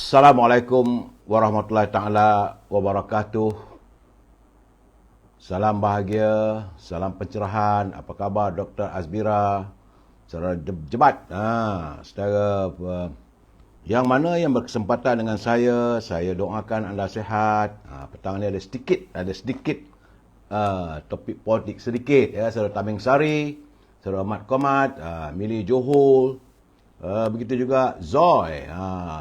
Assalamualaikum warahmatullahi taala wabarakatuh. Salam bahagia, salam pencerahan. Apa khabar Dr. Azbira? Saudara Jebat. Saudara yang mana yang berkesempatan dengan saya doakan anda sihat. Petang ni ada sedikit topik politik sedikit ya. Saudara Taming Sari, Saudara Mat Komat, Mili Johul. Begitu juga Zoy,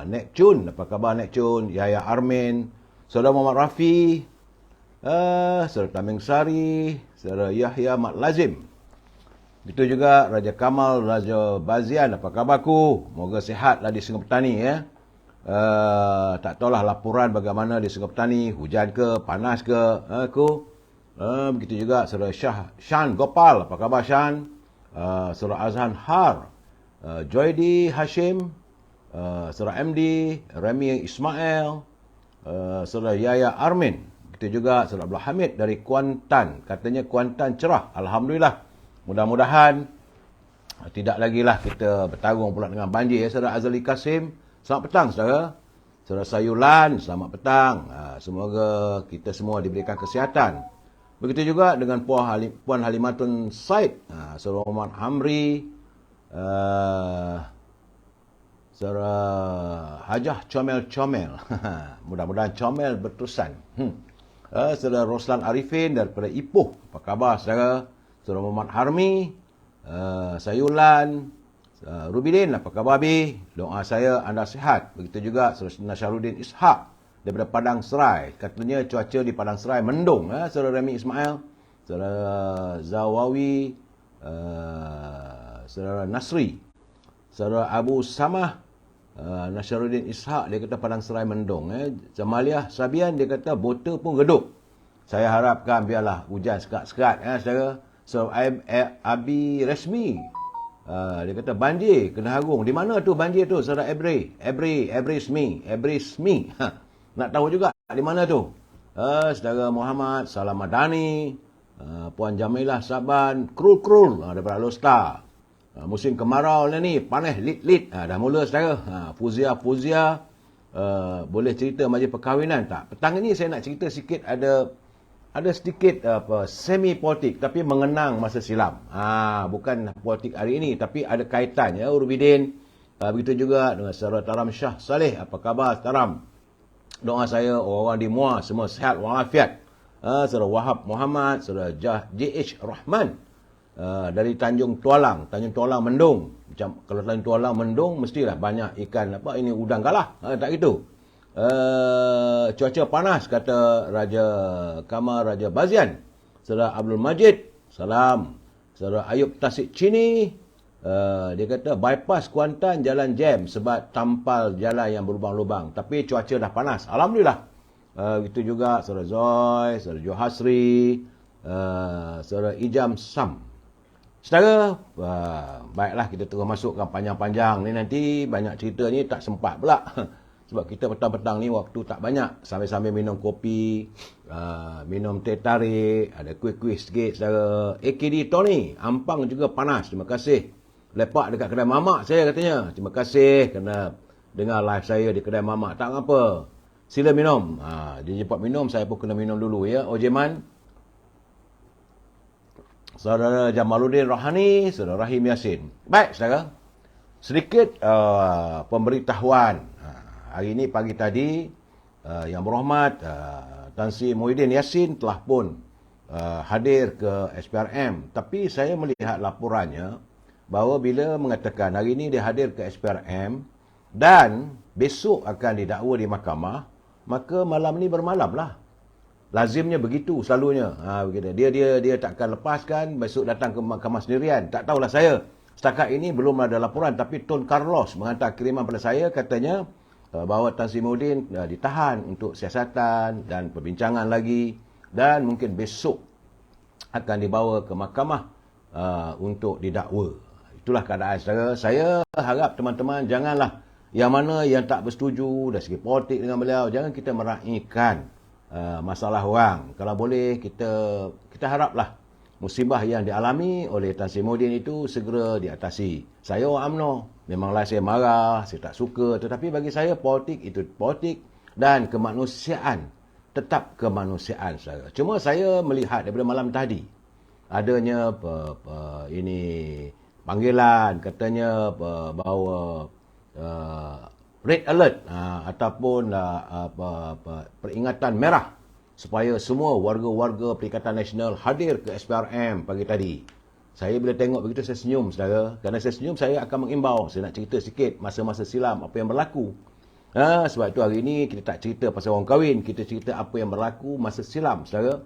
Nek Chun, apa khabar Nek Chun, Yahya Armin, Saudara Muhammad Rafi, Saudara Taming Sari, Saudara Yahya Mat Lazim. Begitu juga Raja Kamal, Raja Bazian, apa khabarku? Moga sihatlah di Sungai Petani ya. Tak tahulah laporan bagaimana di Sungai Petani, hujan ke, panas ke, begitu juga Saudara Shan Gopal, apa khabar Shan? Saudara Azhan Har, Joydi Hashim, Saudara MD, Remy Ismail, Saudara Yahya Armin. Begitu juga Saudara Abdul Hamid dari Kuantan. Katanya Kuantan cerah. Alhamdulillah. Mudah-mudahan tidak lagi lah kita bertarung pula dengan banjir. Ya. Saudara Azali Kasim, selamat petang saudara. Saudara Sayulan, selamat petang. Semoga kita semua diberikan kesihatan. Begitu juga dengan Puan Halimatun Said, Saudara Muhammad Hamri, Saudara Hajah Comel. Mudah-mudahan comel berterusan. Saudara Roslan Arifin daripada Ipoh. Apa khabar saudara? Saudara Muhammad Harmi, Sayulan, Rubidin, apa khabar Abi? Doa saya anda sihat. Begitu juga Saudara Nasharuddin Ishak daripada Padang Serai. Katanya cuaca di Padang Serai mendung. Saudara Remy Ismail, Saudara Zawawi, Saudara Nasri, Saudara Abu Samah, Nasharuddin Ishak, dia kata Padang Serai mendung. Jamaliah Sabian, dia kata bota pun redup. Saya harapkan biarlah hujan sekat-sekat. Saudara. So, Abi Resmi, dia kata banjir, kena harung. Di mana tu banjir tu, Saudara Ebrismi. Nak tahu juga di mana tu. Saudara Muhammad Salam Madani, Puan Jamilah Saban, Krul daripada Alostar. Musim kemarau ni panas lit. Dah mula saudara. Fuzia, boleh cerita majlis perkahwinan tak? Petang ini saya nak cerita sikit, ada sedikit semi politik tapi mengenang masa silam. Bukan politik hari ini tapi ada kaitan ya Rubidin. Begitu juga dengan Saudara Taram Shah Saleh. Apa khabar Taram? Doa saya orang-orang di Muar semua sihat walafiat. Saudara Wahab Muhammad, Saudara JH Rahman, dari Tanjung Tualang mendung. Macam kalau Tanjung Tualang mendung mestilah banyak ikan ini udang galah. Tak gitu. Cuaca panas kata Raja Kamal, Raja Bazian. Saudara Abdul Majid, salam. Saudara Ayub Tasik Cini, dia kata bypass Kuantan jalan jam sebab tampal jalan yang berlubang-lubang. Tapi cuaca dah panas. Alhamdulillah. Itu juga Saudara Zoy, Saudara Johasri, Saudara Ijam Sam. Saudara, baiklah kita terus masukkan panjang-panjang ni, nanti banyak cerita ni tak sempat pula. Sebab kita petang-petang ni waktu tak banyak. Sambil-sambil minum kopi, minum teh tarik, ada kuih-kuih sikit saudara. AKD Tony, Ampang juga panas. Terima kasih. Lepak dekat kedai mamak saya katanya. Terima kasih kerana dengar live saya di kedai mamak. Tak apa. Sila minum. Dia cepat minum, saya pun kena minum dulu ya. Ojeman. Saudara Jamaluddin Rohani, Saudara Rahim Yassin. Baik saudara. Sedikit pemberitahuan. Hari ini pagi tadi Yang Berhormat Tan Sri Muhyiddin Yassin telah pun hadir ke SPRM. Tapi saya melihat laporannya bahawa bila mengatakan hari ini dia hadir ke SPRM dan besok akan didakwa di mahkamah, maka malam ni bermalamlah. Lazimnya begitu selalunya. Dia takkan lepaskan besok datang ke mahkamah sendirian. Tak tahulah saya. Setakat ini belum ada laporan, tapi Tun Carlos menghantar kiriman pada saya katanya bahawa Tan Sri Muhyiddin ditahan untuk siasatan dan perbincangan lagi, dan mungkin besok akan dibawa ke mahkamah untuk didakwa. Itulah keadaan saudara. Saya harap teman-teman janganlah yang mana yang tak bersetuju dari segi politik dengan beliau, jangan kita meraihkan masalah orang. Kalau boleh kita haraplah musibah yang dialami oleh Tan Sri Muhyiddin itu segera diatasi. Saya orang UMNO, memanglah saya marah, saya tak suka, tetapi bagi saya politik itu politik dan kemanusiaan tetap kemanusiaan saudara. Cuma saya melihat daripada malam tadi adanya ini panggilan katanya bahawa red alert ataupun peringatan merah supaya semua warga-warga Perikatan Nasional hadir ke SPRM pagi tadi. Saya bila tengok begitu saya senyum saudara. Kerana saya senyum saya akan mengimbau. Saya nak cerita sikit masa-masa silam apa yang berlaku. Sebab itu hari ini kita tak cerita pasal orang kahwin. Kita cerita apa yang berlaku masa silam saudara.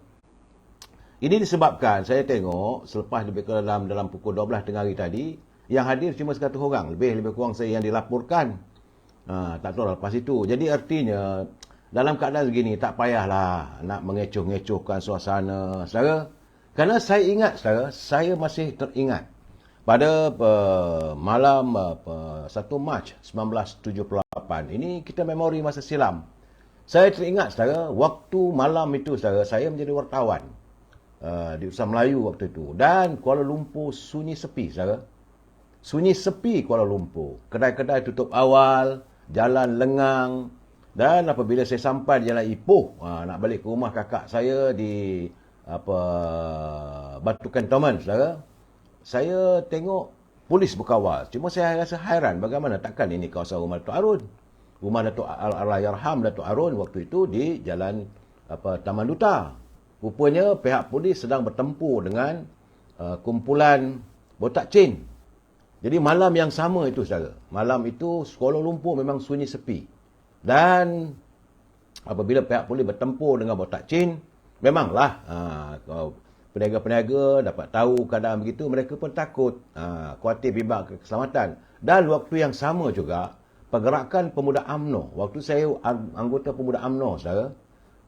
Ini disebabkan saya tengok selepas lebih kurang dalam pukul 12 tengah hari tadi, yang hadir cuma 100 orang. Lebih kurang saya yang dilaporkan. Tak tahu lepas itu. Jadi artinya dalam keadaan begini tak payahlah nak mengecoh-ngecohkan suasana saudara. Kerana saya ingat saudara, saya masih teringat pada malam 1 Mac 1978. Ini kita memori masa silam. Saya teringat saudara, waktu malam itu saudara, saya menjadi wartawan di Usaha Melayu waktu itu. Dan Kuala Lumpur sunyi sepi saudara. Sunyi sepi Kuala Lumpur. Kedai-kedai tutup awal, jalan lengang. Dan apabila saya sampai di Jalan Ipoh, nak balik ke rumah kakak saya di Batu Cantonment saudara, saya tengok polis berkawal. Cuma saya rasa hairan bagaimana takkan ini kawasan rumah Datuk Arun. Rumah Datuk Allahyarham Datuk Arun waktu itu di jalan Taman Duta. Rupanya pihak polis sedang bertempur dengan kumpulan botak cin. Jadi malam yang sama itu saudara, malam itu Kuala Lumpur memang sunyi sepi. Dan apabila pihak polis bertempur dengan botak cin, memanglah peniaga-peniaga dapat tahu keadaan begitu, mereka pun takut, khawatir bimbang keselamatan. Dan waktu yang sama juga, pergerakan pemuda UMNO, waktu saya anggota pemuda UMNO saudara,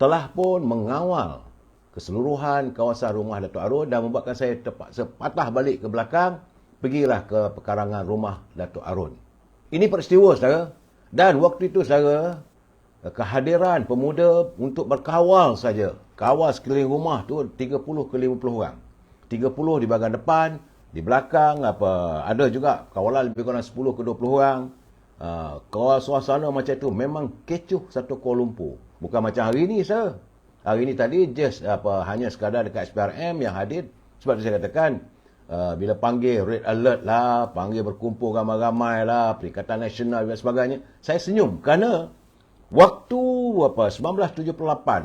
telah pun mengawal keseluruhan kawasan rumah Datuk Arun dan membuatkan saya terpaksa patah balik ke belakang, pergilah ke pekarangan rumah Datuk Arun. Ini peristiwa saudara. Dan waktu itu saudara, kehadiran pemuda untuk berkawal saja. Kawal sekeliling rumah tu 30 ke 50 orang. 30 di bahagian depan, di belakang, ada juga kawalan lebih kurang 10 ke 20 orang. Kawal suasana macam tu memang kecoh satu Kuala Lumpur. Bukan macam hari ini saudara. Hari ini tadi just hanya sekadar dekat SPRM yang hadir. Sebab tu saya katakan, bila panggil red alert lah, panggil berkumpul ramai-ramai lah, Perikatan Nasional dan sebagainya, saya senyum kerana waktu 1978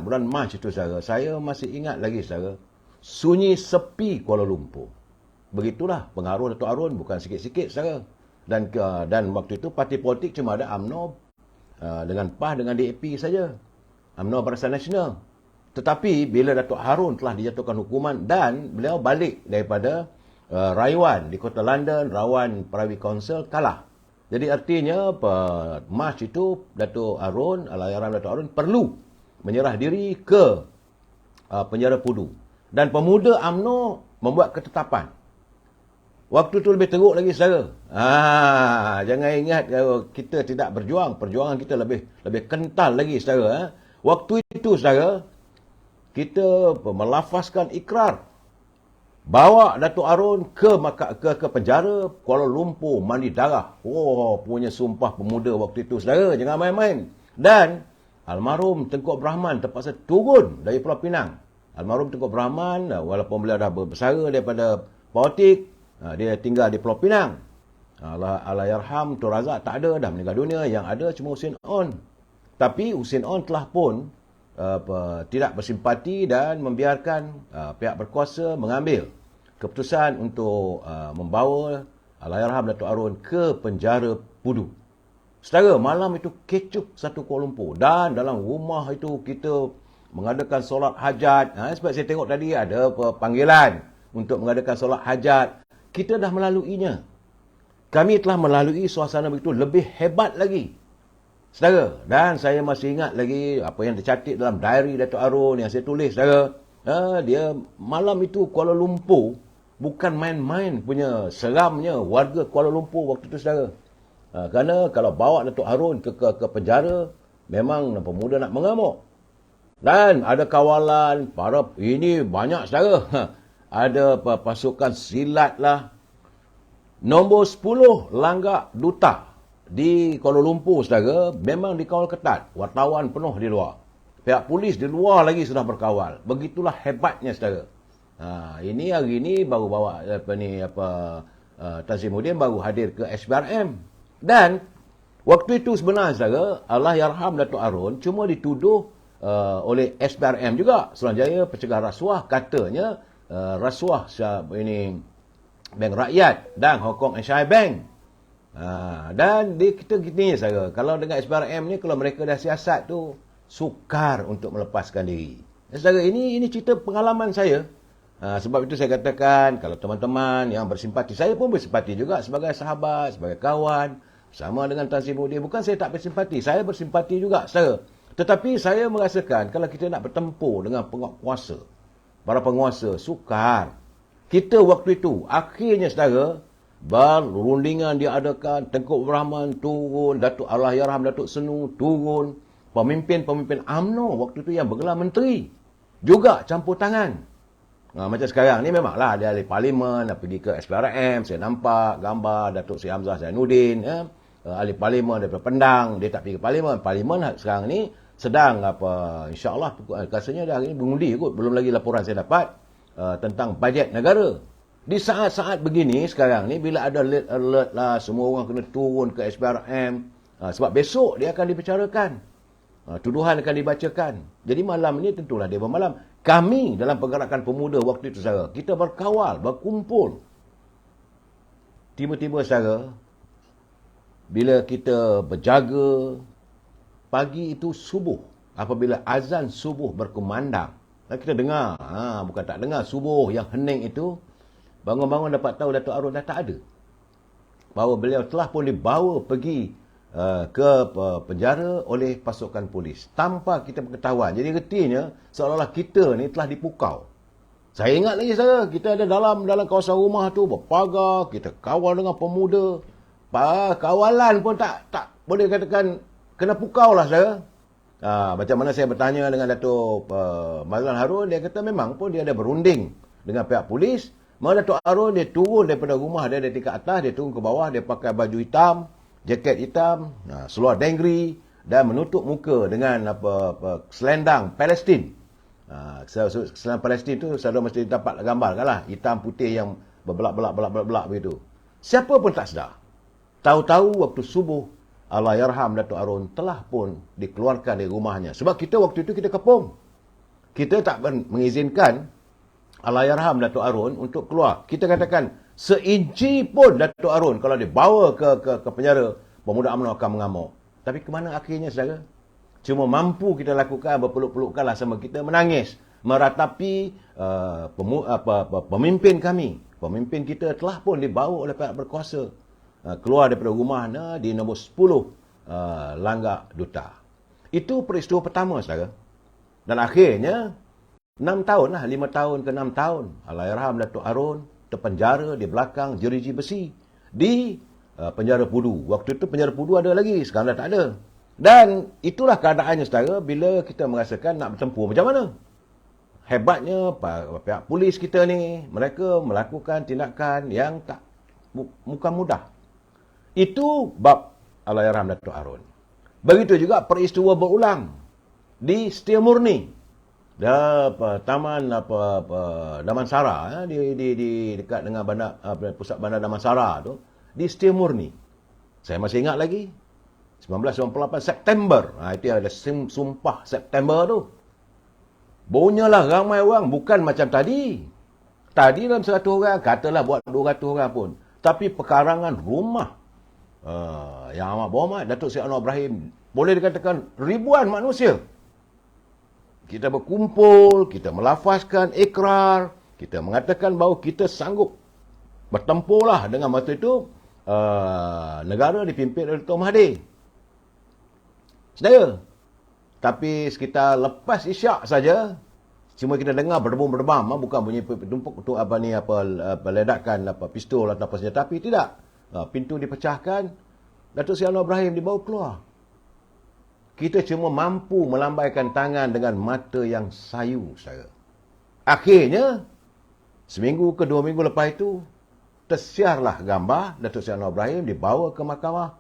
bulan Mac itu saudara, saya masih ingat lagi saudara, sunyi sepi Kuala Lumpur. Begitulah pengaruh Datuk Arun, bukan sikit-sikit saudara. Dan waktu itu parti politik cuma ada UMNO dengan PAH dengan DAP saja. UMNO Barisan Nasional. Tetapi bila Datuk Harun telah dijatuhkan hukuman dan beliau balik daripada rayuan di Kota London, rawan Perawi Council kalah. Jadi artinya Mac itu Datuk Arun, Allahyarham Datuk Arun perlu menyerah diri ke penjara Pudu. Dan pemuda UMNO membuat ketetapan. Waktu itu lebih teruk lagi saudara. Jangan ingat kita tidak berjuang, perjuangan kita lebih kental lagi saudara. Waktu itu saudara, kita melafazkan ikrar bawa Datuk Arun ke penjara Kuala Lumpur mandi darah. Punya sumpah pemuda waktu itu saudara, jangan main-main. Dan almarhum Tengku Abdul Rahman terpaksa turun dari Pulau Pinang. Almarhum Tengku Abdul Rahman walaupun beliau dah bersara daripada politik, dia tinggal di Pulau Pinang. Allahyarham Tun Razak tak ada, dah meninggal dunia. Yang ada cuma Hussein On. Tapi Hussein On telah pun tidak bersimpati dan membiarkan pihak berkuasa mengambil keputusan untuk membawa Allahyarham Datuk Arun ke penjara Pudu. Saudara, malam itu kecoh satu Kuala Lumpur. Dan dalam rumah itu kita mengadakan solat hajat. Sebab saya tengok tadi ada panggilan untuk mengadakan solat hajat. Kita dah melaluinya. Kami telah melalui suasana begitu lebih hebat lagi. Saudara, dan saya masih ingat lagi apa yang tercatat dalam diary Datuk Arun yang saya tulis, saudara. Dia malam itu Kuala Lumpur bukan main-main punya seramnya warga Kuala Lumpur waktu itu, saudara. Kerana kalau bawa Datuk Arun ke penjara, memang pemuda nak mengamuk. Dan ada kawalan, ini banyak saudara. ada pasukan silat lah. Nombor 10, Langgak Duta di Kuala Lumpur, saudara, memang dikawal ketat. Wartawan penuh di luar. Pihak polis di luar lagi sudah berkawal. Begitulah hebatnya, saudara. Ini hari ini baru bawa Tan Sri Muhyiddin baru hadir ke SPRM. Dan waktu itu sebenarnya, saudara, Allahyarham Datuk Arun cuma dituduh oleh SPRM juga, Suruhanjaya Pencegah Rasuah, katanya rasuah ini Bank Rakyat dan Hong Kong and Shanghai Bank. Dan kita gini, saudara, kalau dengan SPRM ni, kalau mereka dah siasat tu, sukar untuk melepaskan diri. Saudara, ini cerita pengalaman saya. Sebab itu saya katakan, kalau teman-teman yang bersimpati, saya pun bersimpati juga sebagai sahabat, sebagai kawan, sama dengan Tan Sri Muhyiddin. Bukan saya tak bersimpati, saya bersimpati juga, saudara. Tetapi saya merasakan, kalau kita nak bertempur dengan penguasa, para penguasa, sukar. Kita waktu itu, akhirnya, saudara, berundingan diadakan, Tengku Abdul Rahman turun, Datuk Allahyarham Datuk Senu turun, pemimpin-pemimpin UMNO waktu itu yang bergelar menteri juga campur tangan. Macam sekarang ni memanglah dia ahli parlimen, dah pergi ke SPRM, saya nampak gambar Datuk Seri Hamzah Zainuddin, ahli parlimen daripada Pendang, dia tak pergi ke parlimen. Parlimen sekarang ni sedang insya-Allah rasanya dah hari ni mengundi kot, belum lagi laporan saya dapat tentang bajet negara. Di saat-saat begini sekarang ni, bila ada alert lah, semua orang kena turun ke SPRM, sebab besok dia akan dibicarakan, tuduhan akan dibacakan. Jadi malam ni tentulah dia bermalam. Kami dalam pergerakan pemuda waktu itu, saudara, kita berkawal, berkumpul. Tiba-tiba, saudara, bila kita berjaga, pagi itu subuh, apabila azan subuh berkumandang, kita dengar, bukan tak dengar, subuh yang hening itu, bangun-bangun dapat tahu Datuk Arun dah tak ada. Bahawa beliau telah pun dibawa pergi ke penjara oleh pasukan polis tanpa kita pengetahuan. Jadi retinya seolah-olah kita ni telah dipukau. Saya ingat lagi, saudara, kita ada dalam kawasan rumah tu berpagar, kita kawal dengan pemuda. Kawalan pun tak boleh katakan kena pukau lah, saudara. Macam mana saya bertanya dengan Datuk Mazlan Harun, dia kata memang pun dia ada berunding dengan pihak polis. Maka Datuk Harun dia turun daripada rumah dia dari tingkat atas, dia turun ke bawah, dia pakai baju hitam, jaket hitam, seluar dengri dan menutup muka dengan selendang Palestin. Selendang Palestin tu saudara mesti dapat gambarkan lah, hitam putih yang berbelak-belak begitu. Siapa pun tak sedar. Tahu-tahu waktu subuh, Allahyarham Datuk Arun telah pun dikeluarkan dari rumahnya. Sebab kita waktu itu kita kepung. Kita tak mengizinkan Allahyarham Datuk Arun untuk keluar. Kita katakan, seinci pun Datuk Arun kalau dibawa ke penjara, pemuda UMNO akan mengamuk. Tapi ke mana akhirnya, saudara? Cuma mampu kita lakukan, berpeluk-pelukkanlah sama kita, menangis, meratapi pemimpin kami. Pemimpin kita telah pun dibawa oleh pihak berkuasa, keluar daripada rumah di nombor 10 Langgak Duta. Itu peristiwa pertama, saudara. Dan akhirnya 6 tahun lah, 5 tahun ke 6 tahun, Allahyarham Datuk Arun terpenjara di belakang jeriji besi di penjara Pudu. Waktu itu penjara Pudu ada lagi, sekarang dah tak ada. Dan itulah keadaannya, saudara, bila kita merasakan nak bertempur macam mana. Hebatnya pihak polis kita ni, mereka melakukan tindakan yang tak bukan mudah. Itu bab Allahyarham Datuk Arun. Begitu juga peristiwa berulang di Setia Murni, taman Damansara, di dekat dengan pusat bandar Damansara tu, di Setia Murni. Saya masih ingat lagi 1998 September. Itu ada sumpah September tu. Bunyalah ramai orang, bukan macam tadi. Tadi dalam 100 orang, katalah buat 200 orang pun. Tapi pekarangan rumah yang amat berhormat Datuk Seri Anwar Ibrahim, boleh dikatakan ribuan manusia. Kita berkumpul, kita melafazkan ikrar, kita mengatakan bahawa kita sanggup bertempurlah dengan masa itu negara dipimpin oleh Tuan Mahathir. Saudara, tapi sekitar lepas isyak saja, cuma kita dengar berdebam-berdebam, bukan bunyi tumpuk tu ledakan pistol atau apa senjata api, tidak. Pintu dipecahkan, Datuk Seri Anwar Ibrahim dibawa keluar. Kita cuma mampu melambaikan tangan dengan mata yang sayu, saudara. Akhirnya, Seminggu ke 2 minggu lepas itu, tersiarlah gambar Datuk Seri Anwar Ibrahim dibawa ke mahkamah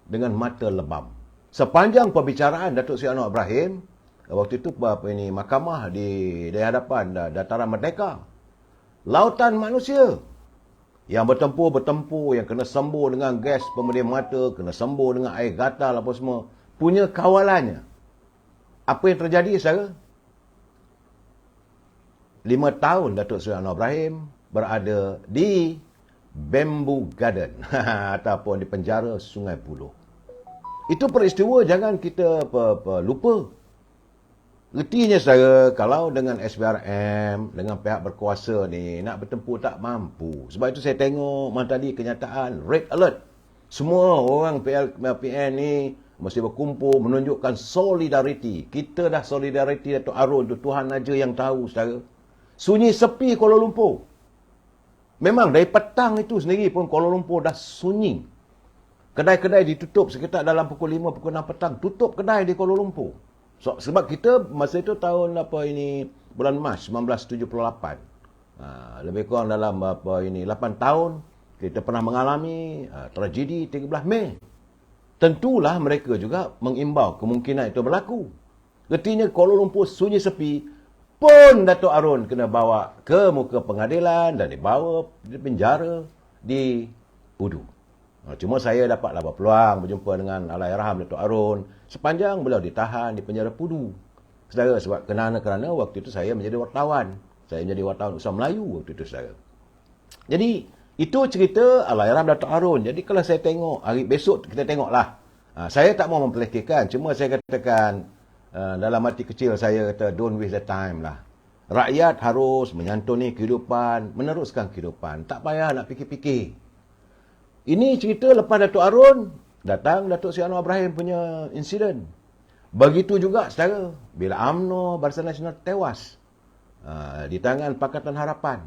dengan mata lebam. Sepanjang perbicaraan Datuk Seri Anwar Ibrahim, waktu itu mahkamah di hadapan Dataran Merdeka, lautan manusia yang bertempur, yang kena sembuh dengan gas pemedih mata, kena sembuh dengan air gatal apa semua, punya kawalannya. Apa yang terjadi, saudara? 5 tahun Datuk Seri Anwar Ibrahim berada di Bamboo Garden ataupun di penjara Sungai Buloh. Itu peristiwa jangan kita lupa. Retinya saudara, kalau dengan SPRM, dengan pihak berkuasa ni, nak bertempur tak mampu. Sebab itu saya tengok tadi kenyataan, red alert. Semua orang PN ni mesti berkumpul menunjukkan solidariti. Kita dah solidariti Datuk Arun tu, Tuhan aja yang tahu saudara. Sunyi sepi Kuala Lumpur. Memang dari petang itu sendiri pun Kuala Lumpur dah sunyi. Kedai-kedai ditutup sekitar dalam pukul 5, pukul 6 petang. Tutup kedai di Kuala Lumpur. Sebab kita masa itu tahun bulan Mac 1978. Lebih kurang dalam 8 tahun kita pernah mengalami tragedi 13 Mei. Tentulah mereka juga mengimbau kemungkinan itu berlaku. Artinya Kuala Lumpur sunyi sepi, pun Datuk Arun kena bawa ke muka pengadilan dan dibawa di penjara di Pudu. Cuma saya dapatlah berpeluang berjumpa dengan Allahyarham Datuk Arun sepanjang beliau ditahan di penjara Pudu. Saudara, sebab kerana waktu itu saya menjadi wartawan. Saya menjadi wartawan Usaha Melayu waktu itu, saudara. Jadi, itu cerita Allahyarham Datuk Arun. Jadi, kalau saya tengok, hari besok kita tengoklah. Saya tak mau memperlekehkan. Cuma saya katakan, dalam hati kecil saya kata, don't waste the time lah. Rakyat harus menyantuni kehidupan, meneruskan kehidupan. Tak payah nak fikir-fikir. Ini cerita lepas Datuk Arun, datang Datuk Seri Anwar Ibrahim punya insiden. Begitu juga, saudara, bila UMNO Barisan Nasional tewas di tangan Pakatan Harapan.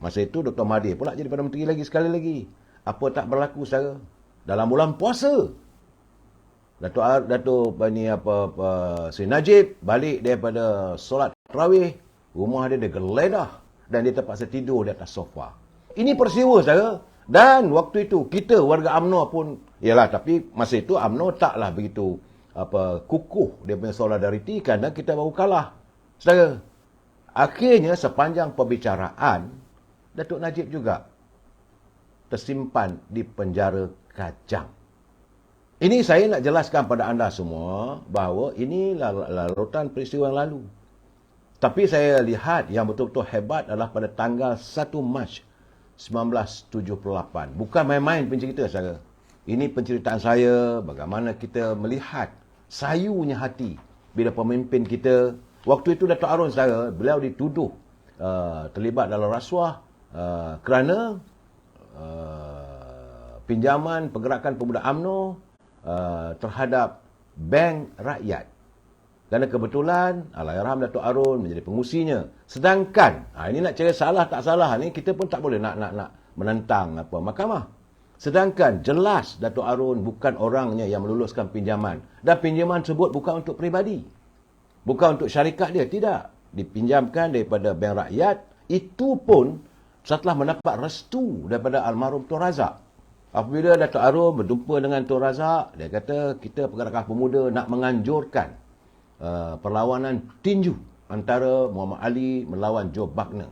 Masa itu Dr. Mahathir pula jadi Perdana Menteri lagi sekali lagi. Apa tak berlaku, saudara? Dalam bulan puasa, Datuk Seri Najib balik daripada solat tarawih, rumah dia geledah dan dia terpaksa tidur di atas sofa. Ini peristiwa, saudara. Dan waktu itu kita warga UMNO pun, yalah, tapi masa itu UMNO taklah begitu kukuh dia punya solidariti kerana kita baru kalah. Saudara, akhirnya sepanjang perbicaraan, Datuk Najib juga tersimpan di penjara Kajang. Ini saya nak jelaskan pada anda semua bahawa ini larutan peristiwa yang lalu. Tapi saya lihat yang betul-betul hebat adalah pada tanggal 1 Mac 1978. Bukan main-main pencerita, saudara. Ini penceritaan saya bagaimana kita melihat sayunya hati bila pemimpin kita, waktu itu Datuk Arun, saudara, beliau dituduh terlibat dalam rasuah kerana pinjaman pergerakan pemuda UMNO terhadap Bank Rakyat. Kerana kebetulan Allahyarham Datuk Arun menjadi pengusinya. Sedangkan, ini nak cari salah tak salah ni, kita pun tak boleh nak menentang mahkamah. Sedangkan jelas Datuk Arun bukan orangnya yang meluluskan pinjaman. Dan pinjaman tersebut bukan untuk peribadi. Bukan untuk syarikat dia, tidak. Dipinjamkan daripada Bank Rakyat, itu pun setelah mendapat restu daripada almarhum Tun Razak. Apabila Datuk Arun berjumpa dengan Tun Razak, dia kata kita pergerakan pemuda nak menganjurkan perlawanan tinju antara Muhammad Ali melawan Joe Buckner.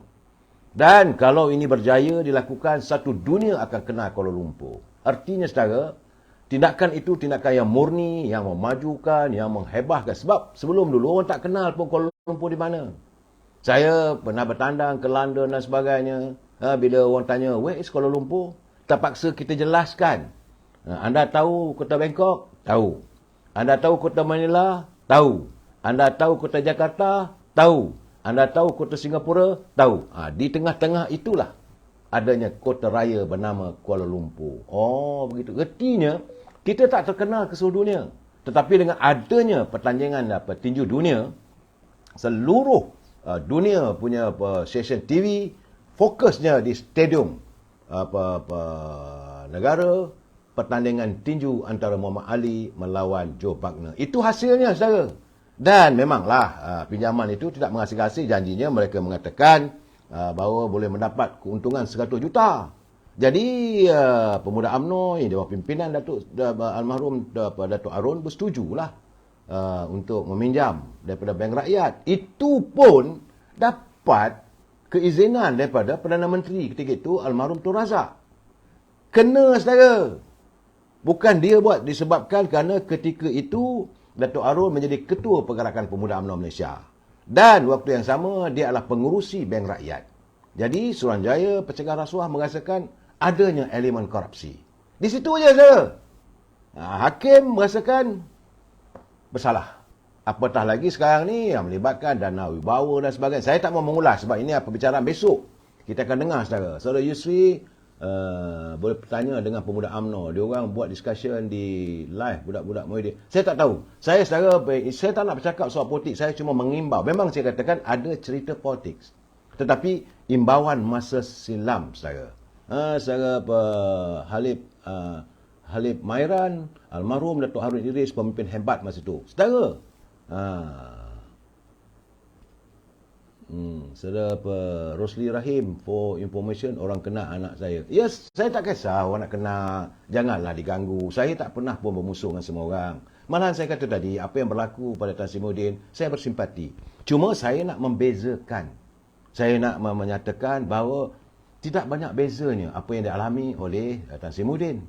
Dan kalau ini berjaya dilakukan, satu dunia akan kenal Kuala Lumpur. Artinya, saudara, tindakan itu tindakan yang murni, yang memajukan, yang menghebahkan. Sebab sebelum dulu orang tak kenal pun Kuala Lumpur di mana. Saya pernah bertandang ke London dan sebagainya. Bila orang tanya, where is Kuala Lumpur? Terpaksa kita jelaskan. Anda tahu kota Bangkok? Tahu. Anda tahu kota Manila? Tahu. Anda tahu kota Jakarta? Tahu. Anda tahu kota Singapura? Tahu. Di tengah-tengah itulah adanya kota raya bernama Kuala Lumpur. Oh, begitu. Artinya, kita tak terkenal ke seluruh dunia. Tetapi dengan adanya pertandingan tinju dunia, seluruh dunia punya stesen TV fokusnya di stadium negara pertandingan tinju antara Muhammad Ali melawan Joe Buckner. Itu hasilnya, saudara. Dan memanglah pinjaman itu tidak menghasilkan hasil. Janjinya mereka mengatakan bahawa boleh mendapat keuntungan 100 juta. Jadi pemuda UMNO yang di bawah pimpinan almarhum Datuk Arun bersetujulah untuk meminjam daripada Bank Rakyat. Itu pun dapat keizinan daripada Perdana Menteri ketika itu almarhum Tun Razak. Kena saudara. Bukan dia buat, disebabkan kerana ketika itu Datuk Arun menjadi Ketua Pergerakan Pemuda UMNO Malaysia. Dan waktu yang sama, dia adalah pengurusi Bank Rakyat. Jadi, Suruhanjaya Pencegah Rasuah merasakan adanya elemen korupsi. Di situ je, saudara. Hakim merasakan bersalah. Apatah lagi sekarang ni yang melibatkan dana wibawa dan sebagainya. Saya tak mau mengulas sebab ini perbicaraan besok. Kita akan dengar, saudara. Saudara Yusri boleh bertanya dengan pemuda UMNO. Dia orang buat discussion di live budak-budak Muhyiddin. Saya tak tahu. Saya tak nak bercakap soal politik. Saya cuma mengimbau. Memang saya katakan ada cerita politik. Tetapi imbauan masa silam, saudara. Saudara Halib Mairan, almarhum Datuk Harun Idris, pemimpin hebat masa itu. Saudara. Saudara Rosli Rahim, for information, orang kena anak saya. Yes, saya tak kisah orang nak kena. Janganlah diganggu. Saya tak pernah pun bermusuh dengan semua orang. Malahan saya kata tadi, apa yang berlaku pada Tan Sri Muhyiddin, saya bersimpati. Cuma saya nak membezakan. Saya nak menyatakan bahawa tidak banyak bezanya apa yang dialami oleh Tan Sri Muhyiddin.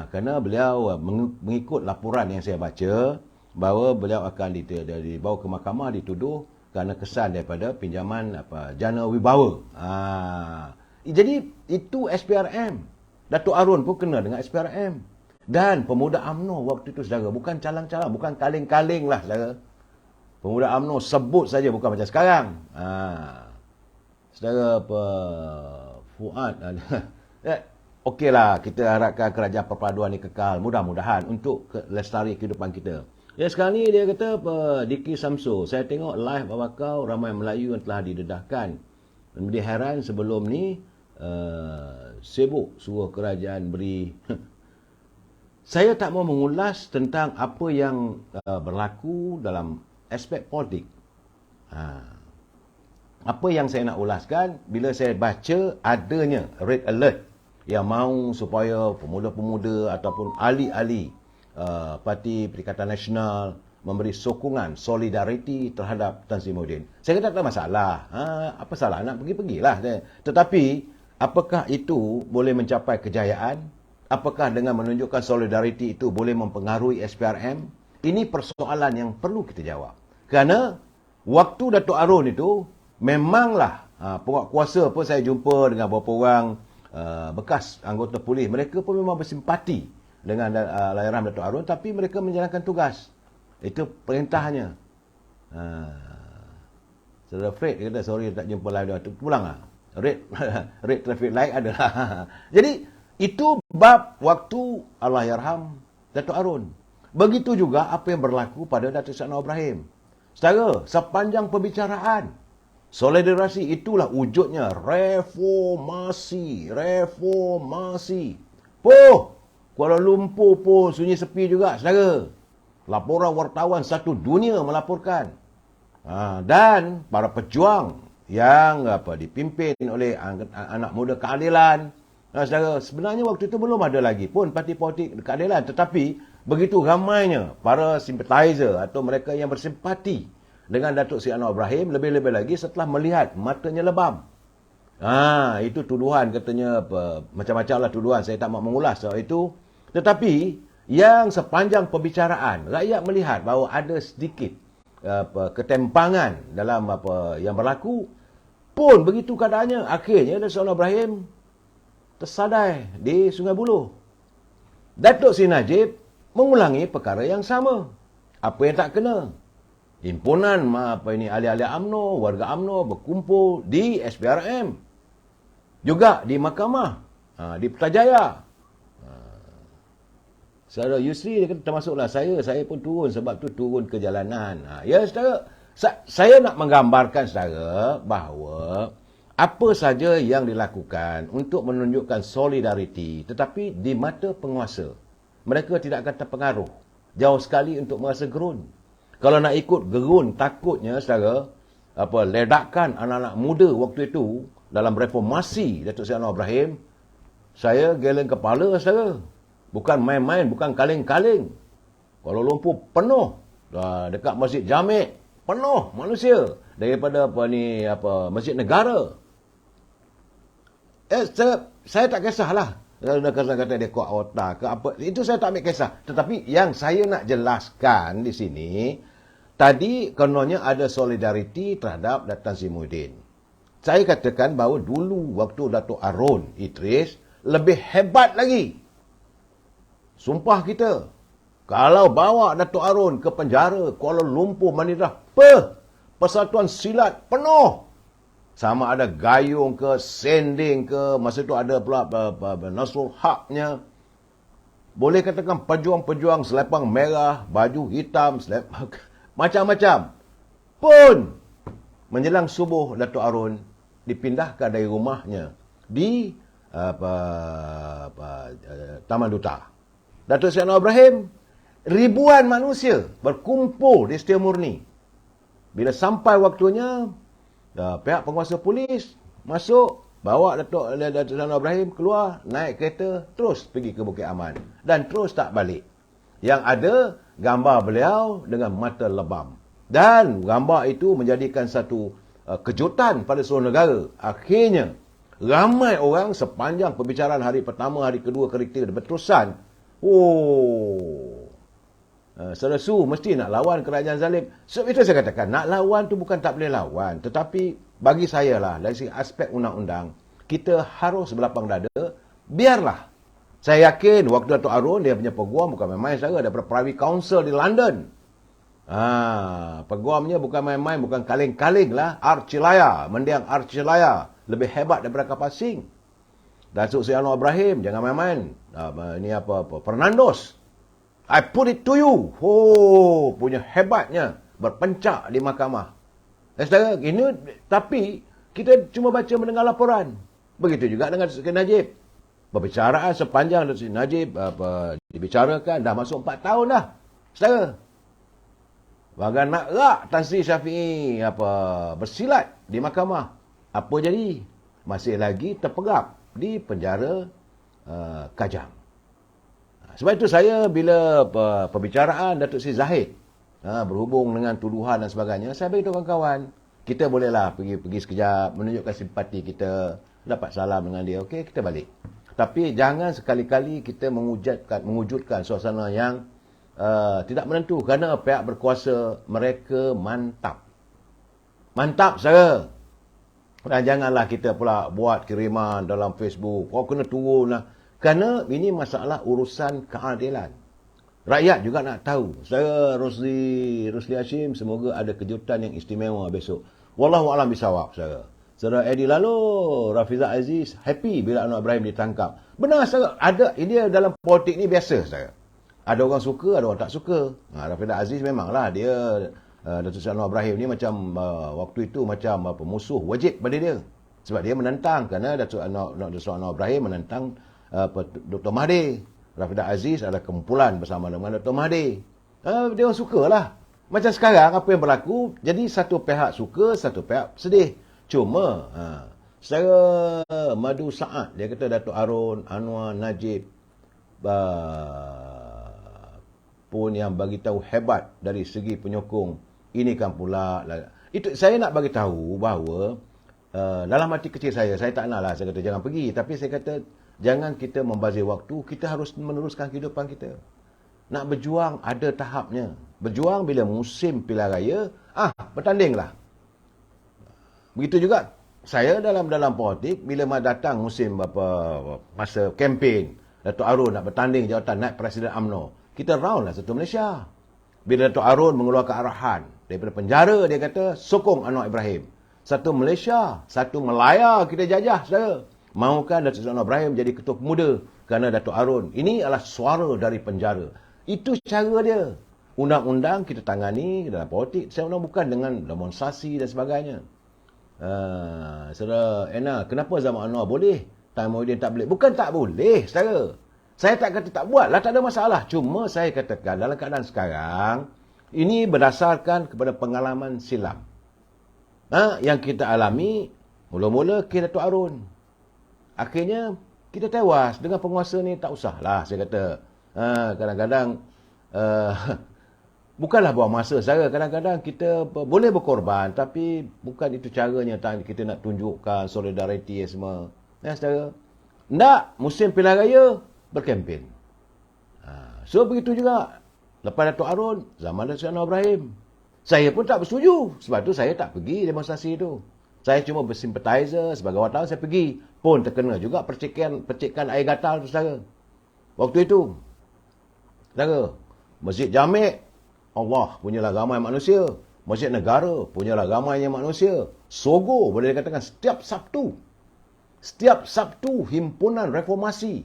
Kerana beliau mengikut laporan yang saya baca, bahawa beliau akan dibawa ke mahkamah dituduh kerana kesan daripada pinjaman jana wibawa. Jadi itu SPRM. Datuk Arun pun kena dengan SPRM. Dan pemuda UMNO waktu itu, saudara, bukan calang-calang, bukan kaling-kaling lah, saudara. Pemuda UMNO sebut saja, bukan macam sekarang. Saudara Fuad. Okeylah, kita harapkan kerajaan perpaduan ini kekal. Mudah-mudahan untuk lestari kehidupan kita. Ya, sekarang ni dia kata Diki Samsul. Saya tengok live Abakau, ramai Melayu yang telah didedahkan. Dia heran sebelum ni sibuk suruh kerajaan beri. Saya tak mau mengulas tentang apa yang berlaku dalam aspek politik. Apa yang saya nak ulaskan, bila saya baca adanya red alert yang mahu supaya pemuda-pemuda ataupun ahli-ahli Parti Perikatan Nasional memberi sokongan, solidariti terhadap Tan Sri Muhyiddin. Saya kata tak ada masalah. Apa salah nak pergi-pergilah. Tetapi, apakah itu boleh mencapai kejayaan? Apakah dengan menunjukkan solidariti itu boleh mempengaruhi SPRM? Ini persoalan yang perlu kita jawab. Kerana waktu Datuk Arun itu, memanglah pokok kuasa pun saya jumpa dengan beberapa orang bekas anggota polis. Mereka pun memang bersimpati dengan Allahyarham Datuk Arun, tapi mereka menjalankan tugas. Itu perintahnya. Saudara Fred, dia kata, sorry tak jumpa live dia. Pulang lah. Red traffic light adalah. Jadi, itu bab waktu Allahyarham Datuk Arun. Begitu juga apa yang berlaku pada Datuk Seri Anwar Ibrahim. Saudara, sepanjang pembicaraan, solidarasi itulah wujudnya reformasi. Kuala Lumpur pun sunyi sepi juga, saudara. Laporan wartawan satu dunia melaporkan. Dan para pejuang yang dipimpin oleh anak muda keadilan. Saudara, sebenarnya waktu itu belum ada lagi pun parti politik keadilan. Tetapi begitu ramainya para sympathizer atau mereka yang bersimpati dengan Datuk Seri Anwar Ibrahim, lebih-lebih lagi setelah melihat matanya lebam. Itu tuduhan katanya, macam-macam lah tuduhan. Saya tak mahu mengulas soal itu. Tetapi yang sepanjang pembicaraan, rakyat melihat bahawa ada sedikit ketempangan dalam apa yang berlaku. Pun begitu keadaannya, akhirnya Datuk Seri Anwar Ibrahim tersadai di Sungai Buloh. Datuk Seri Najib mengulangi perkara yang sama. Apa yang tak kena? Himpunan ahli-ahli UMNO, warga UMNO berkumpul di SPRM. Juga di mahkamah, di Putrajaya. Saudara Yusri dia kata termasuklah saya pun turun sebab tu turun ke jalanan. Ya saudara, saya nak menggambarkan saudara bahawa apa saja yang dilakukan untuk menunjukkan solidariti, tetapi di mata penguasa mereka tidak akan terpengaruh. Jauh sekali untuk merasa gerun. Kalau nak ikut gerun, takutnya saudara, ledakan anak-anak muda waktu itu dalam reformasi Datuk Seri Anwar Ibrahim, saya geleng kepala saudara. Bukan main-main, bukan kaleng-kaleng. Kuala Lumpur penuh. Dekat Masjid Jamek penuh manusia daripada Masjid Negara. Saya tak kisahlah. Kata dia kuat otak ke apa. Itu saya tak ambil kisah. Tetapi yang saya nak jelaskan di sini, tadi kononnya ada solidariti terhadap Tan Sri Muhyiddin. Saya katakan bahawa dulu waktu Datuk Arun Idris lebih hebat lagi. Sumpah kita. Kalau bawa Datuk Arun ke penjara Kuala Lumpur, Manindah, persatuan silat penuh. Sama ada gayung ke, sending ke, masa itu ada pula Nasrul Haqnya. Boleh katakan pejuang-pejuang selepang merah, baju hitam, macam-macam. Pun menjelang subuh Datuk Arun dipindahkan dari rumahnya di Taman Duta. Datuk Seri Anwar Ibrahim, ribuan manusia berkumpul di Setia Murni. Bila sampai waktunya, pihak penguasa polis masuk, bawa Datuk Seri Anwar Ibrahim keluar, naik kereta, terus pergi ke Bukit Aman. Dan terus tak balik. Yang ada gambar beliau dengan mata lebam. Dan gambar itu menjadikan satu kejutan pada seluruh negara. Akhirnya, ramai orang sepanjang pembicaraan hari pertama, hari kedua, hari ketiga berterusan. Saudara Su mesti nak lawan kerajaan zalim. Sebab itu saya katakan, nak lawan tu bukan tak boleh lawan. Tetapi bagi saya lah, dari segi aspek undang-undang, kita harus berlapang dada. Biarlah. Saya yakin waktu Datuk Arun, dia punya peguam bukan main-main saudara, daripada Privy Council di London. Peguamnya bukan main-main, bukan kaleng-kaleng lah. Archilaya, mendiang Archilaya. Lebih hebat daripada kapal Sing. Datuk Seri Anwar Ibrahim, jangan main-main. Fernandos. I put it to you. Punya hebatnya. Berpencak di mahkamah. Saudara, ini, tapi kita cuma baca mendengar laporan. Begitu juga dengan Sri Najib. Perbicaraan sepanjang Sri Najib dibicarakan, dah masuk 4 tahun dah. Saudara. Bagai nak rak Tan Sri Syafiee bersilat di mahkamah. Apa jadi? Masih lagi terperap di penjara Kajang. Sebab itu saya bila perbicaraan Datuk Seri Zahid berhubung dengan tuduhan dan sebagainya, saya beritahu kawan-kawan, kita bolehlah pergi sekejap, menunjukkan simpati kita, dapat salam dengan dia, okey, kita balik. Tapi jangan sekali-kali kita mewujudkan suasana yang tidak menentu, kerana pihak berkuasa mereka mantap. Mantap, saudara. Dan janganlah kita pula buat kiriman dalam Facebook, kena turun lah. Kerana ini masalah urusan keadilan. Rakyat juga nak tahu. Saya Rosli Hashim, semoga ada kejutan yang istimewa besok. Wallahu a'lam bisawab, saudara. Saudara Eddie lalu, Rafiza Aziz happy bila Anwar Ibrahim ditangkap. Benar, saudara. Ada, ini dalam politik ni biasa, saudara. Ada orang suka, ada orang tak suka. Rafiza Aziz memanglah dia, Datuk Seri Anwar Ibrahim ni macam waktu itu macam musuh wajib pada dia. Sebab dia menentang, kerana Datuk Seri Anwar Ibrahim menentang Dr. Mahathir. Rafiza Aziz adalah kumpulan bersama dengan Dr. Mahathir. Dia orang sukalah. Macam sekarang apa yang berlaku, jadi satu pihak suka, satu pihak sedih. Cuma secara madu saat, dia kata Datuk Arun, Anwar, Najib pun yang bagi tahu hebat dari segi penyokong. Ini kan pula itu saya nak bagi tahu bahawa dalam hati kecil saya tak naklah saya kata jangan pergi, tapi saya kata jangan kita membazir waktu, kita harus meneruskan kehidupan kita. Nak berjuang ada tahapnya. Berjuang bila musim pilihan raya, bertandinglah. Begitu juga saya dalam politik, bila datang musim masa kempen, Datuk Arun nak bertanding jawatan naib Presiden UMNO, kita round lah satu Malaysia. Bila Datuk Arun mengeluarkan arahan daripada penjara, dia kata sokong Anwar Ibrahim. Satu Malaysia, satu Melaya kita jajah, saudara. Mahukan Datuk Seri Anwar Ibrahim jadi ketua pemuda kerana Datuk Arun. Ini adalah suara dari penjara. Itu cara dia. Undang-undang kita tangani dalam politik. Saya undang bukan dengan demonstrasi dan sebagainya. Saudara Ena, kenapa zaman Anwar boleh? Tan Muhyiddin tak boleh? Bukan tak boleh, saudara. Saya tak kata tak buat lah, tak ada masalah. Cuma saya katakan dalam keadaan sekarang, Ini berdasarkan kepada pengalaman silam. Yang kita alami, mula-mula kes Datuk Arun. Akhirnya, kita tewas dengan penguasa ni, tak usahlah saya kata. Kadang-kadang, bukanlah buang masa saya. Kadang-kadang kita boleh berkorban, tapi bukan itu caranya kita nak tunjukkan solidariti semua. Saudara. Tak, musim pilihan raya, berkempen. So, begitu juga. Lepas Datuk Arun, zaman Datuk Anwar Ibrahim. Saya pun tak bersetuju. Sebab tu saya tak pergi demonstrasi itu. Saya cuma bersimpatizer, sebagai wartawan saya pergi. Pun terkena juga percikan air gatal tu, saudara. Waktu itu, saudara, Masjid Jamek, Allah punyalah ramai manusia. Masjid Negara punyalah ramainya manusia. Sogo, boleh dikatakan setiap Sabtu, himpunan reformasi.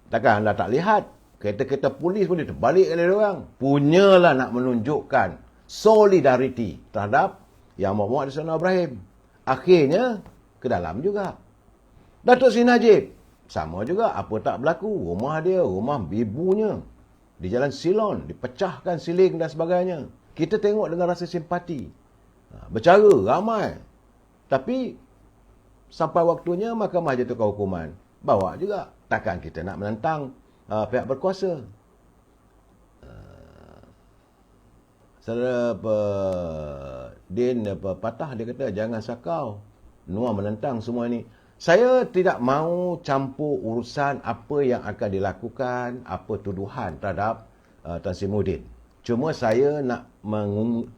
Takkan anda tak lihat? Kereta-kereta polis pun dia terbalik oleh orang. Punyalah nak menunjukkan solidariti terhadap Yang Muhammad Datuk Ibrahim. Akhirnya, ke dalam juga. Datuk Seri Najib, sama juga. Apa tak berlaku? Rumah dia, rumah ibunya. Di Jalan Silon, dipecahkan siling dan sebagainya. Kita tengok dengan rasa simpati. Bercara, ramai. Tapi, sampai waktunya Mahkamah jatuhkan hukuman. Bawa juga. Takkan kita nak menentang pihak berkuasa. Saudara Din Patah, dia kata jangan sakau. Noah menentang semua ini. Saya tidak mahu campur urusan apa yang akan dilakukan, apa tuduhan terhadap Tan Sri Muhyiddin. Cuma saya nak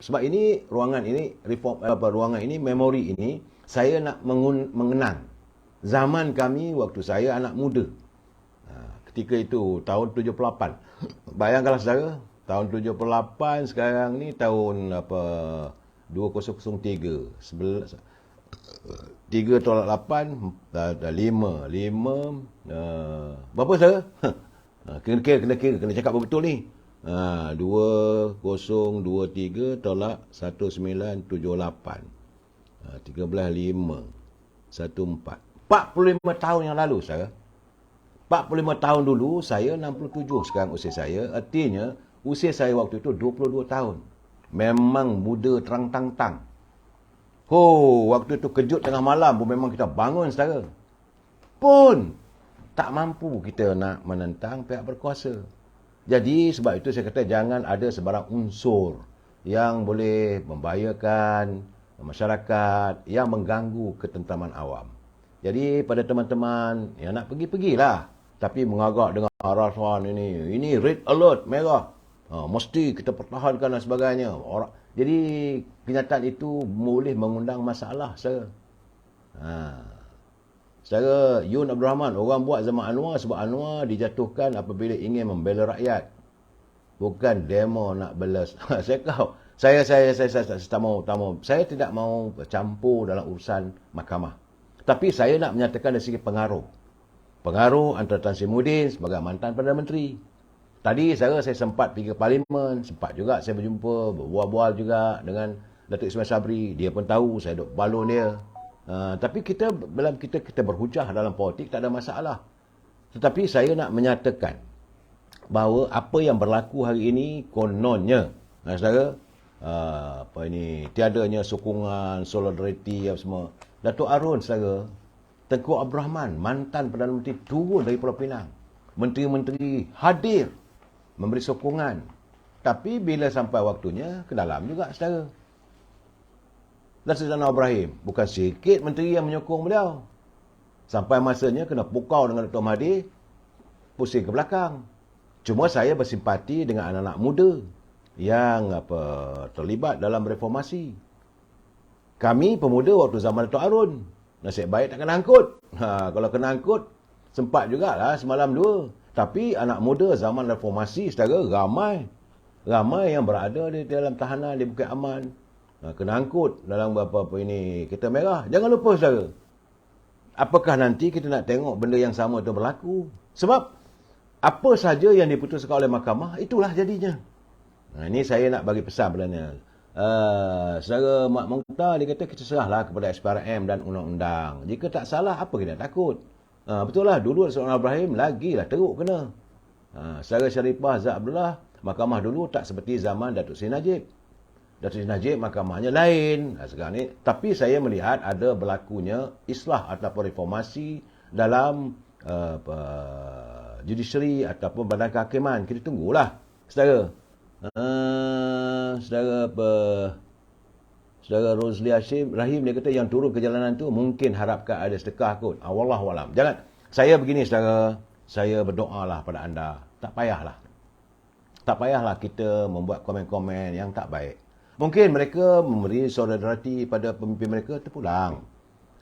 sebab ini ruangan ini ruangan ini memori ini saya nak mengenang zaman kami waktu saya anak muda. Ketika itu tahun 78. Bayangkanlah saudara, tahun 78 sekarang ni tahun 2003. 3 tolak 8 dah 5 berapa saudara? Kena cakap betul ni. 2023 tolak 1978. 13 5 14. 45 tahun yang lalu saudara. 45 tahun dulu, saya 67 sekarang usia saya. Artinya, usia saya waktu itu 22 tahun. Memang muda terang-tang-tang. Waktu itu kejut tengah malam pun memang kita bangun saudara. Pun, tak mampu kita nak menentang pihak berkuasa. Jadi, sebab itu saya kata jangan ada sebarang unsur yang boleh membahayakan masyarakat, yang mengganggu ketenteraman awam. Jadi, pada teman-teman yang nak pergilah. Tapi mengagak dengan arahan ini red alert, merah. Mesti kita pertahankan dan sebagainya. Jadi, kenyataan itu boleh mengundang masalah, saudara. Saudara, Yun Abdul Rahman, orang buat zaman Anwar sebab Anwar dijatuhkan apabila ingin membela rakyat. Bukan demo nak balas. Saya tak mau. Saya tidak mau campur dalam urusan mahkamah. Tapi saya nak menyatakan dari segi pengaruh. Pengaruh antara Tan Sri Muhyiddin sebagai mantan Perdana Menteri. Tadi saya sempat pergi ke Parlimen, sempat juga saya berjumpa, berbual-bual juga dengan Datuk Ismail Sabri. Dia pun tahu saya duk balon dia. Tapi kita berhujah dalam politik tak ada masalah. Tetapi saya nak menyatakan bahawa apa yang berlaku hari ini kononnya, saudara, tiadanya sokongan, solidariti apa semua. Datuk Arun, saudara, Tengku Abdul Rahman, mantan Perdana Menteri, turun dari Pulau Pinang. Menteri-menteri hadir memberi sokongan. Tapi bila sampai waktunya, ke dalam juga, saudara. Datuk Anwar Ibrahim, bukan sikit menteri yang menyokong beliau. Sampai masanya kena pukau dengan Dr. Mahathir, pusing ke belakang. Cuma saya bersimpati dengan anak-anak muda yang terlibat dalam reformasi. Kami pemuda waktu zaman Datuk Arun, nasib baik tak kena angkut. Kalau kena angkut, sempat jugalah semalam 2. Tapi anak muda zaman reformasi saudara ramai. Ramai yang berada di dalam tahanan di Bukit Aman. Kena angkut dalam kereta merah. Jangan lupa saudara. Apakah nanti kita nak tengok benda yang sama itu berlaku? Sebab apa saja yang diputuskan oleh mahkamah, itulah jadinya. Ini saya nak bagi pesan sebenarnya. Saudara Mak Mukhtar, dia kata kita serahlah kepada SPRM dan undang-undang. Jika tak salah, apa kita takut? Betul lah, dulu Datuk Anwar Ibrahim lagilah teruk kena. Saudara Sharifah Zak Abdullah, Mahkamah dulu tak seperti zaman Datuk Seri Najib. Datuk Seri Najib mahkamahnya lain. Sekarang ni, tapi saya melihat ada berlakunya islah ataupun reformasi dalam judiciary ataupun badan kehakiman. Kita tunggulah, saudara. Saudara Rosli Hashim Rahim, dia kata yang turun ke jalanan tu mungkin harapkan ada sedekah kot. Wallahualam. Jangan. Saya begini, saudara. Saya berdoalah pada anda. Tak payahlah. Tak payahlah kita membuat komen-komen yang tak baik. Mungkin mereka memberi solidariti pada pemimpin mereka terpulang.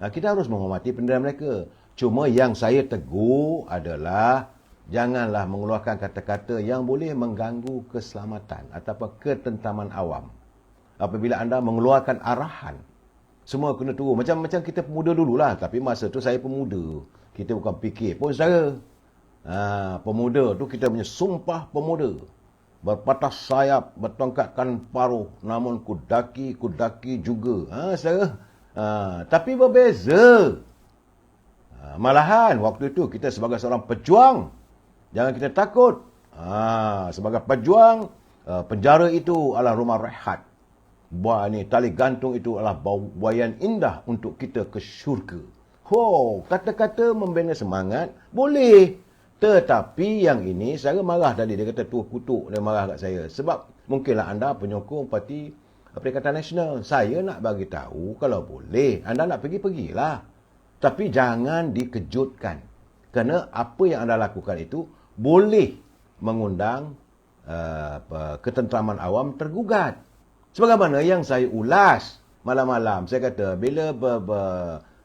Kita harus menghormati pendirian mereka. Cuma yang saya tegur adalah janganlah mengeluarkan kata-kata yang boleh mengganggu keselamatan ataupun ketentaman awam. Apabila anda mengeluarkan arahan, semua kena tunggu. Macam kita pemuda dululah. Tapi masa tu saya pemuda. Kita bukan fikir pun, saudara. Pemuda tu kita punya sumpah pemuda. Berpatah sayap, bertongkatkan paruh, namun kudaki juga. Saudara. Tapi berbeza. Malahan waktu itu kita sebagai seorang pejuang, jangan kita takut. Sebagai pejuang, penjara itu adalah rumah rehat. Tali gantung itu adalah buaian indah untuk kita ke syurga. Kata-kata membina semangat, boleh. Tetapi yang ini, saya marah tadi. Dia kata tu kutuk, dia marah kat saya. Sebab mungkinlah anda penyokong parti Perikatan Nasional. Saya nak bagi tahu, kalau boleh, anda nak pergilah. Tapi jangan dikejutkan. Kerana apa yang anda lakukan itu boleh mengundang ketenteraman awam tergugat. Sebagaimana yang saya ulas malam-malam. Saya kata, bila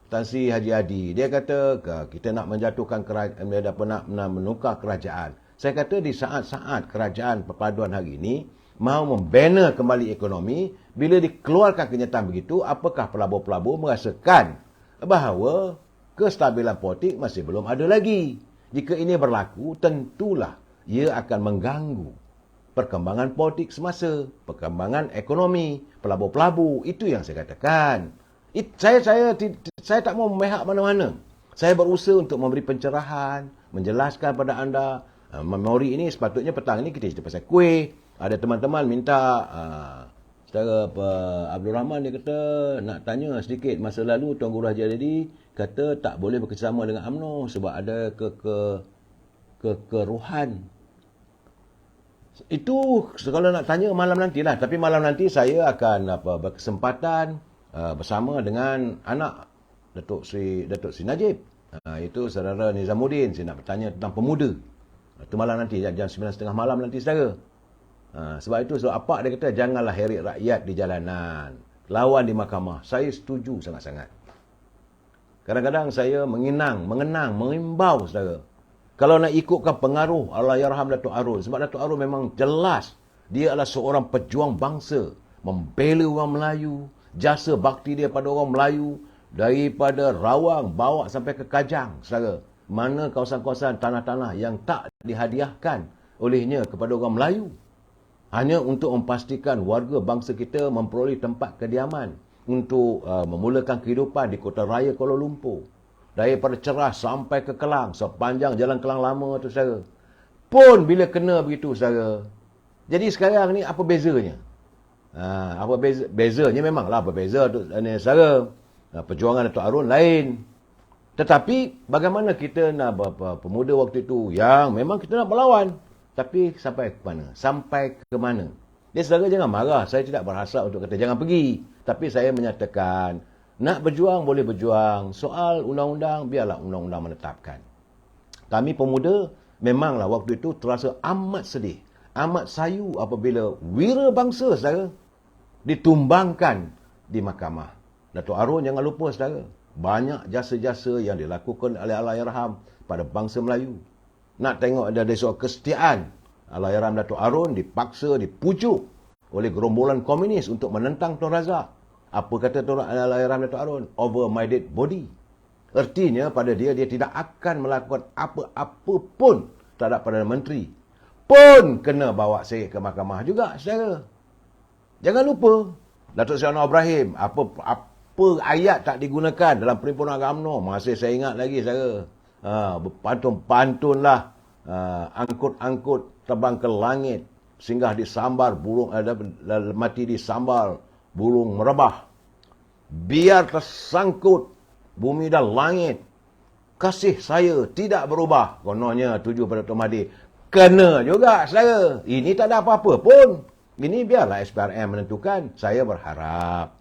Tan Sri Haji Hadi, dia kata kita nak menjatuhkan kerajaan, nak menukar kerajaan. Saya kata di saat-saat kerajaan perpaduan hari ini mahu membina kembali ekonomi, bila dikeluarkan kenyataan begitu, apakah pelabur-pelabur merasakan bahawa kestabilan politik masih belum ada lagi? Jika ini berlaku, tentulah ia akan mengganggu perkembangan politik semasa, perkembangan ekonomi, pelabur-pelabur. Itu yang saya katakan. Saya tak mau memihak mana-mana. Saya berusaha untuk memberi pencerahan, menjelaskan pada anda. Memori ini sepatutnya petang ini kita cerita pasal kuih. Ada teman-teman minta, saudara Abdul Rahman, dia kata nak tanya sedikit. Masa lalu Tuan Guru Haji Hadi kata tak boleh bekerjasama dengan UMNO sebab ada kekeruhan. Itu kalau nak tanya malam nantilah. Tapi malam nanti saya akan berkesempatan bersama dengan anak Datuk Sri Najib. Itu saudara Nizamuddin. Saya nak bertanya tentang pemuda. Itu malam nanti, jam 9.30 malam nanti, saudara. Sebab itu, apa dia kata, janganlah heret rakyat di jalanan. Lawan di mahkamah. Saya setuju sangat-sangat. Kadang-kadang saya mengenang, mengimbau, saudara. Kalau nak ikutkan pengaruh Allahyarham Datuk Arun. Sebab Datuk Arun memang jelas. Dia adalah seorang pejuang bangsa. Membela orang Melayu. Jasa bakti dia pada orang Melayu. Daripada Rawang, bawa sampai ke Kajang, saudara. Mana kawasan-kawasan tanah-tanah yang tak dihadiahkan olehnya kepada orang Melayu. Hanya untuk memastikan warga bangsa kita memperoleh tempat kediaman. Untuk memulakan kehidupan di kota raya Kuala Lumpur. Daripada Cerah sampai ke Kelang. Sepanjang jalan Kelang Lama tu, saudara. Pun bila kena begitu, saudara. Jadi sekarang ni apa bezanya? Apa bezanya? Memanglah berbeza tu, saudara. Perjuangan Datuk Arun lain. Tetapi bagaimana kita nak pemuda waktu itu yang memang kita nak berlawan. Tapi sampai ke mana? Sampai ke mana? Dia saudara jangan marah. Saya tidak berhasrat untuk kata jangan pergi. Tapi saya menyatakan, nak berjuang boleh berjuang. Soal undang-undang, biarlah undang-undang menetapkan. Kami pemuda memanglah waktu itu terasa amat sedih. Amat sayu apabila wira bangsa, saudara, ditumbangkan di mahkamah. Datuk Arun jangan lupa, saudara. Banyak jasa-jasa yang dilakukan oleh Allahyarham pada bangsa Melayu. Nak tengok ada soal kesetiaan. Allahyarham Datuk Arun dipaksa, dipujuk oleh gerombolan komunis untuk menentang Tun Razak. Apa kata Tun Allahyarham Datuk Arun? Over my dead body. Artinya pada dia tidak akan melakukan apa-apa pun terhadap Perdana Menteri. Pun kena bawa saya ke mahkamah juga, saudara. Jangan lupa, Datuk Seri Anwar Ibrahim, apa ayat tak digunakan dalam perhimpunan agama UMNO. Masih saya ingat lagi, saudara. Berpantun-pantun lah. Angkut-angkut terbang ke langit. singgah disambar, mati disambar, burung merebah. Biar tersangkut bumi dan langit, kasih saya tidak berubah. Kononnya tuju pada Tuan Mahathir. Kena juga saya. Ini tak ada apa-apa pun. Ini biarlah SPRM menentukan. Saya berharap.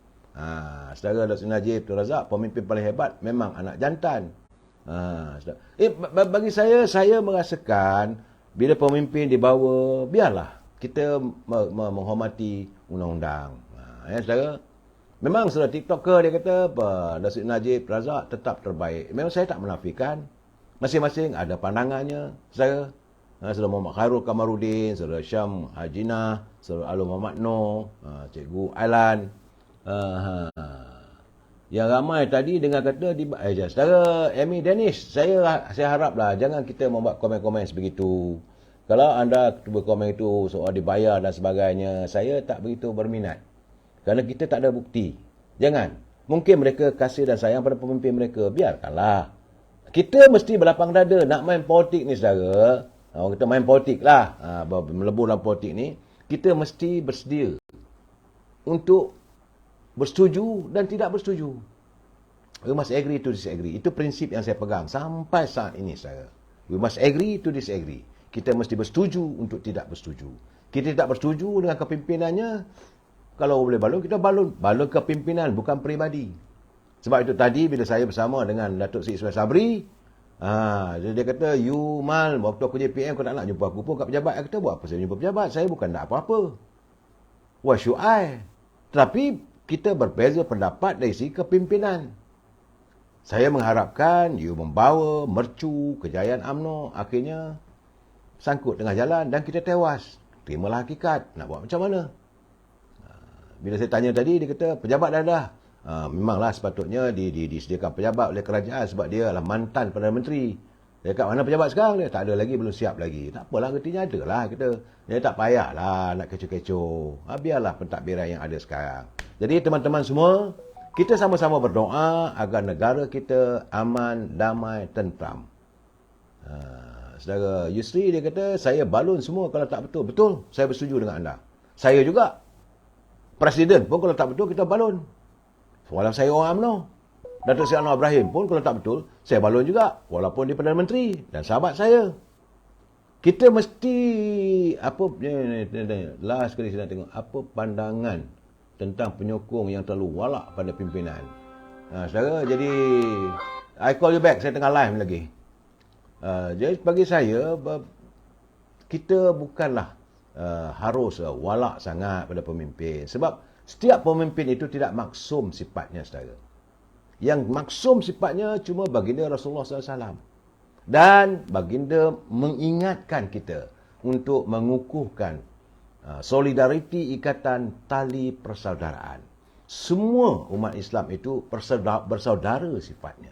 Saudara Dr. Najib Tun Razak, pemimpin paling hebat, memang anak jantan. Bagi saya merasakan, bila pemimpin dibawa, biarlah kita menghormati undang-undang. Saudara, memang sudah TikToker dia kata, Dr. Najib Tun Razak tetap terbaik. Memang saya tak menafikan. Masing-masing ada pandangannya. Saudara, Saudara Muhammad Khairul Kamarudin, Saudara Syam Hajinah, Saudara Alun Muhammad Noor, Cikgu Ailan. Yang ramai tadi dengar kata, Saudara Amy Dennis, saya haraplah jangan kita membuat komen-komen sebegitu. Kalau anda berkomen itu soal dibayar dan sebagainya, saya tak begitu berminat. Kerana kita tak ada bukti. Jangan. Mungkin mereka kasih dan sayang pada pemimpin mereka. Biarkanlah. Kita mesti berlapang dada nak main politik ni, saudara. Orang kita main politik lah. Melebur dalam politik ni. Kita mesti bersedia untuk bersetuju dan tidak bersetuju. We must agree to disagree. Itu prinsip yang saya pegang sampai saat ini, saudara. We must agree to disagree. Kita mesti bersetuju untuk tidak bersetuju. Kita tidak bersetuju dengan kepimpinannya. Kalau boleh balun, kita balun. Balun kepimpinan, bukan peribadi. Sebab itu tadi bila saya bersama dengan Datuk Seri Ismail Sabri, dia kata, you Mal, waktu aku JPM, kau tak nak jumpa aku pun kat pejabat. Aku kata, buat apa saya jumpa pejabat? Saya bukan nak apa-apa. Why should I? Tetapi kita berbeza pendapat dari segi kepimpinan. Saya mengharapkan you membawa mercu kejayaan UMNO, akhirnya sangkut tengah jalan dan kita tewas. Terimalah hakikat. Nak buat macam mana? Bila saya tanya tadi, dia kata, pejabat dah. Memanglah sepatutnya disediakan pejabat oleh kerajaan sebab dia adalah mantan Perdana Menteri. Dia kat mana pejabat sekarang? Dia tak ada lagi, belum siap lagi. Tak apalah, artinya ada lah kita. Dia tak payahlah nak kecoh-kecoh. Biarlah pentadbiran yang ada sekarang. Jadi teman-teman semua, kita sama-sama berdoa agar negara kita aman, damai, tentram. Saudara Yusri dia kata, saya balun semua kalau tak betul. Betul, saya bersetuju dengan anda. Saya juga. Presiden pun kalau tak betul, kita balun. Walaupun saya orang UMNO. Datuk Seri Anwar Ibrahim pun kalau tak betul, saya balun juga. Walaupun dia Perdana Menteri dan sahabat saya. Kita mesti, last sekali saya nak tengok, apa pandangan tentang penyokong yang terlalu walak pada pimpinan. Saudara, jadi, I call you back, saya tengah live lagi. Jadi bagi saya, kita bukanlah harus walak sangat pada pemimpin. Sebab setiap pemimpin itu tidak maksum sifatnya, saudara. Yang maksum sifatnya cuma baginda Rasulullah SAW. Dan baginda mengingatkan kita untuk mengukuhkan solidariti, ikatan tali persaudaraan. Semua umat Islam itu bersaudara sifatnya.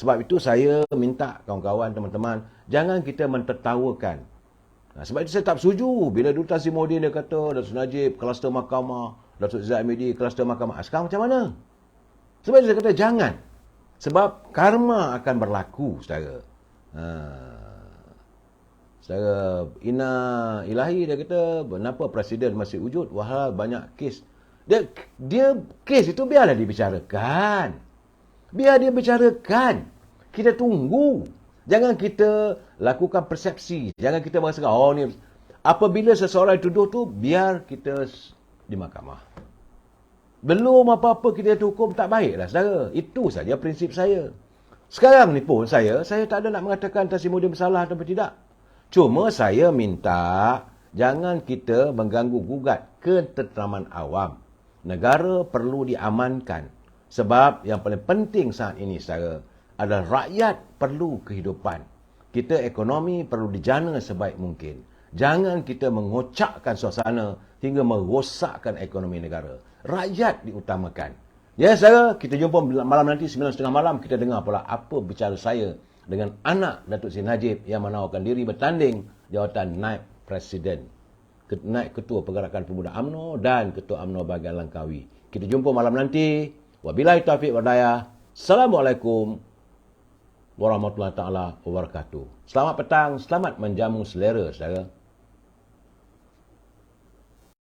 Sebab itu saya minta kawan-kawan, teman-teman, jangan kita mentertawakan. Sebab itu saya tak setuju bila Dr. Tan Sri Muhyiddin dia kata, Dr. Najib, kluster mahkamah, Dr. Zaid Midi, kluster mahkamah. Sekarang macam mana? Sebab itu saya kata jangan. Sebab karma akan berlaku, saudara. Saudara Ina Ilahi dia kata, kenapa Presiden masih wujud? Wah, banyak kes. Dia kes itu biarlah dibicarakan. Biar dia bicarakan. Kita tunggu. Jangan kita lakukan persepsi. Jangan kita merasakan, oh ni. Apabila seseorang dituduh tu, biar kita di mahkamah. Belum apa-apa kita hukum tak baiklah, saudara. Itu saja prinsip saya. Sekarang ni pun saya tak ada nak mengatakan Tan Sri Muhyiddin bersalah atau tidak. Cuma saya minta, jangan kita mengganggu-gugat ketenteraman awam. Negara perlu diamankan. Sebab yang paling penting saat ini, saudara, adalah rakyat perlu kehidupan. Kita ekonomi perlu dijana sebaik mungkin. Jangan kita mengocakkan suasana hingga merosakkan ekonomi negara. Rakyat diutamakan. Ya, saudara, kita jumpa malam nanti 9:30 malam. Kita dengar pula apa bicara saya dengan anak Datuk Seri Najib yang menawarkan diri bertanding jawatan Naib Presiden, Naib Ketua Pergerakan Pemuda UMNO dan Ketua UMNO bahagian Langkawi. Kita jumpa malam nanti. Wabillahi taufiq wal hidayah. Assalamualaikum warahmatullahi taala wabarakatuh. Selamat petang, selamat menjamu selera, saudara.